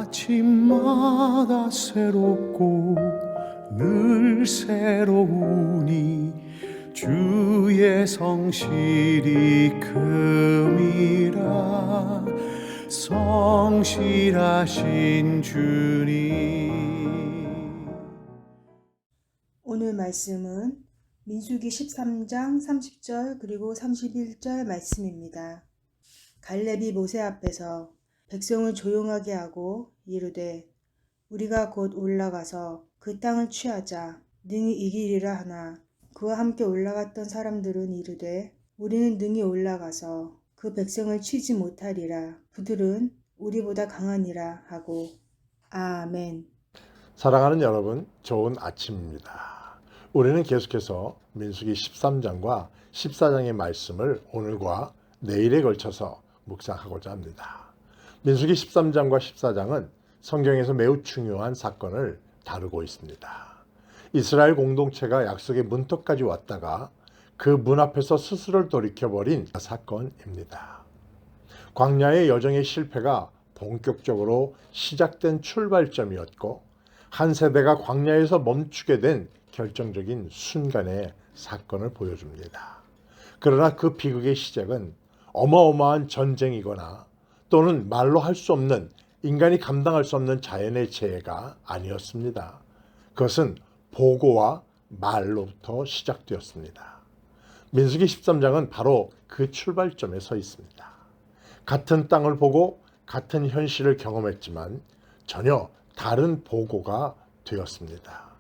아침마다 새롭고 늘 새로우니 주의 성실이 큼이라. 성실하신 주님. 오늘 말씀은 민수기 13장 30절 그리고 31절 말씀입니다. 갈렙이 모세 앞에서 백성을 조용하게 하고 이르되 우리가 곧 올라가서 그 땅을 취하자 능히 이기리라 하나 그와 함께 올라갔던 사람들은 이르되 우리는 능히 올라가서 그 백성을 치지 못하리라. 그들은 우리보다 강하니라 하고. 아멘. 사랑하는 여러분, 좋은 아침입니다. 우리는 계속해서 민수기 13장과 14장의 말씀을 오늘과 내일에 걸쳐서 묵상하고자 합니다. 민수기 13장과 14장은 성경에서 매우 중요한 사건을 다루고 있습니다. 이스라엘 공동체가 약속의 문턱까지 왔다가 그 문 앞에서 스스로를 돌이켜버린 사건입니다. 광야의 여정의 실패가 본격적으로 시작된 출발점이었고 한 세대가 광야에서 멈추게 된 결정적인 순간의 사건을 보여줍니다. 그러나 그 비극의 시작은 어마어마한 전쟁이거나 또는 말로 할 수 없는, 인간이 감당할 수 없는 자연의 재해가 아니었습니다. 그것은 보고와 말로부터 시작되었습니다. 민수기 13장은 바로 그 출발점에 서 있습니다. 같은 땅을 보고 같은 현실을 경험했지만 전혀 다른 보고가 되었습니다.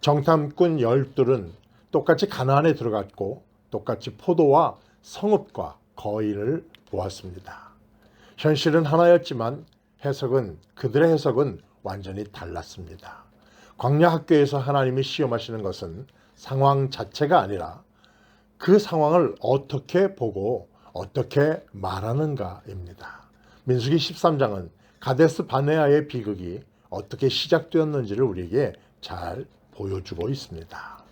정탐꾼 12은 똑같이 가나안에 들어갔고 똑같이 포도와 성읍과 거인을 보았습니다. 현실은 하나였지만 그들의 해석은 완전히 달랐습니다. 광야 학교에서 하나님이 시험하시는 것은 상황 자체가 아니라 그 상황을 어떻게 보고 어떻게 말하는가입니다. 민수기 13장은 가데스 바네아의 비극이 어떻게 시작되었는지를 우리에게 잘 보여주고 있습니다.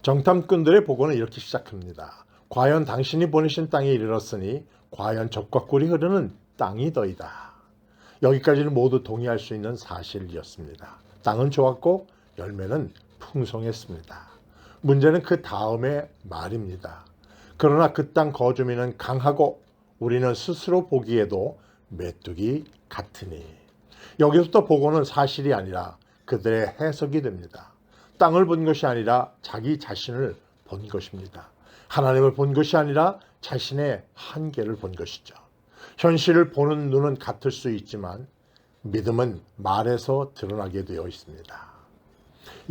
정탐꾼들의 보고는 이렇게 시작합니다. 과연 당신이 보내신 땅에 이르렀으니 과연 젖과 꿀이 흐르는 땅이더이다. 여기까지는 모두 동의할 수 있는 사실이었습니다. 땅은 좋았고 열매는 풍성했습니다. 문제는 그 다음의 말입니다. 그러나 그 땅 거주민은 강하고 우리는 스스로 보기에도 메뚜기 같으니. 여기서부터 보고는 사실이 아니라 그들의 해석이 됩니다. 땅을 본 것이 아니라 자기 자신을 본 것입니다. 하나님을 본 것이 아니라 자신의 한계를 본 것이죠. 현실을 보는 눈은 같을 수 있지만 믿음은 말에서 드러나게 되어 있습니다.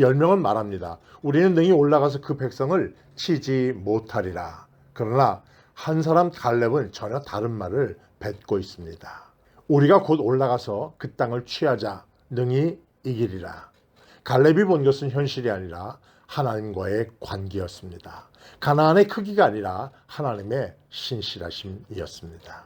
10명은 말합니다. 우리는 능히 올라가서 그 백성을 치지 못하리라. 그러나 한 사람 갈렙은 전혀 다른 말을 뱉고 있습니다. 우리가 곧 올라가서 그 땅을 취하자 능히 이기리라. 갈렙이 본 것은 현실이 아니라 하나님과의 관계였습니다. 가나안의 크기가 아니라 하나님의 신실하심이었습니다.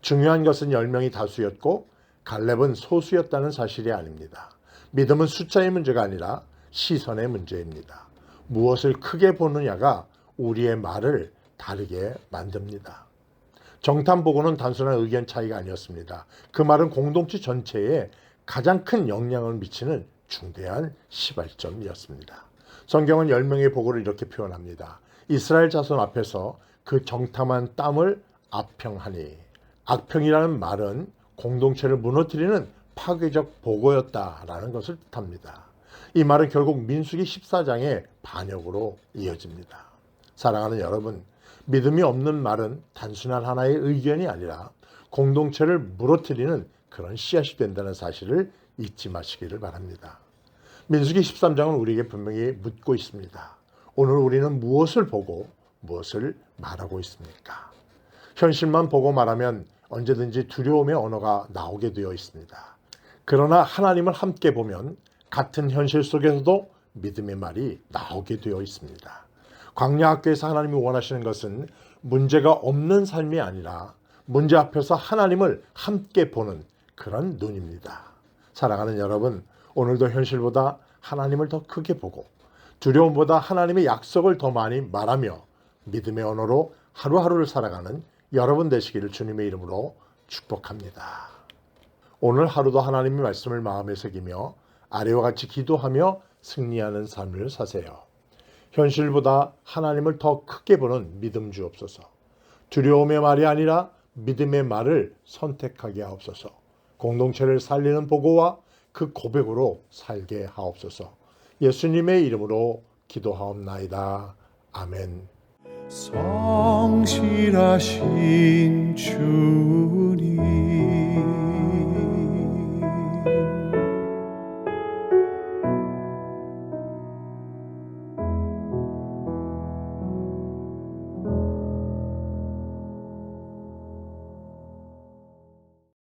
중요한 것은 10명이 다수였고 갈렙은 소수였다는 사실이 아닙니다. 믿음은 숫자의 문제가 아니라 시선의 문제입니다. 무엇을 크게 보느냐가 우리의 말을 다르게 만듭니다. 정탐보고는 단순한 의견 차이가 아니었습니다. 그 말은 공동체 전체에 가장 큰 영향을 미치는 중대한 시발점이었습니다. 성경은 10명의 보고를 이렇게 표현합니다. 이스라엘 자손 앞에서 그 정탐한 땀을 악평하니. 악평이라는 말은 공동체를 무너뜨리는 파괴적 보고였다라는 것을 뜻합니다. 이 말은 결국 민수기 14장의 반역으로 이어집니다. 사랑하는 여러분, 믿음이 없는 말은 단순한 하나의 의견이 아니라 공동체를 무너뜨리는 그런 씨앗이 된다는 사실을 잊지 마시기를 바랍니다. 민수기 13장은 우리에게 분명히 묻고 있습니다. 오늘 우리는 무엇을 보고 무엇을 말하고 있습니까? 현실만 보고 말하면 언제든지 두려움의 언어가 나오게 되어 있습니다. 그러나 하나님을 함께 보면 같은 현실 속에서도 믿음의 말이 나오게 되어 있습니다. 광야 학교에서 하나님이 원하시는 것은 문제가 없는 삶이 아니라 문제 앞에서 하나님을 함께 보는 그런 눈입니다. 사랑하는 여러분, 오늘도 현실보다 하나님을 더 크게 보고 두려움보다 하나님의 약속을 더 많이 말하며 믿음의 언어로 하루하루를 살아가는 여러분 되시기를 주님의 이름으로 축복합니다. 오늘 하루도 하나님의 말씀을 마음에 새기며 아래와 같이 기도하며 승리하는 삶을 사세요. 현실보다 하나님을 더 크게 보는 믿음 주옵소서. 두려움의 말이 아니라 믿음의 말을 선택하게 하옵소서. 공동체를 살리는 보고와 그 고백으로 살게 하옵소서. 예수님의 이름으로 기도하옵나이다. 아멘. 성실하신 주님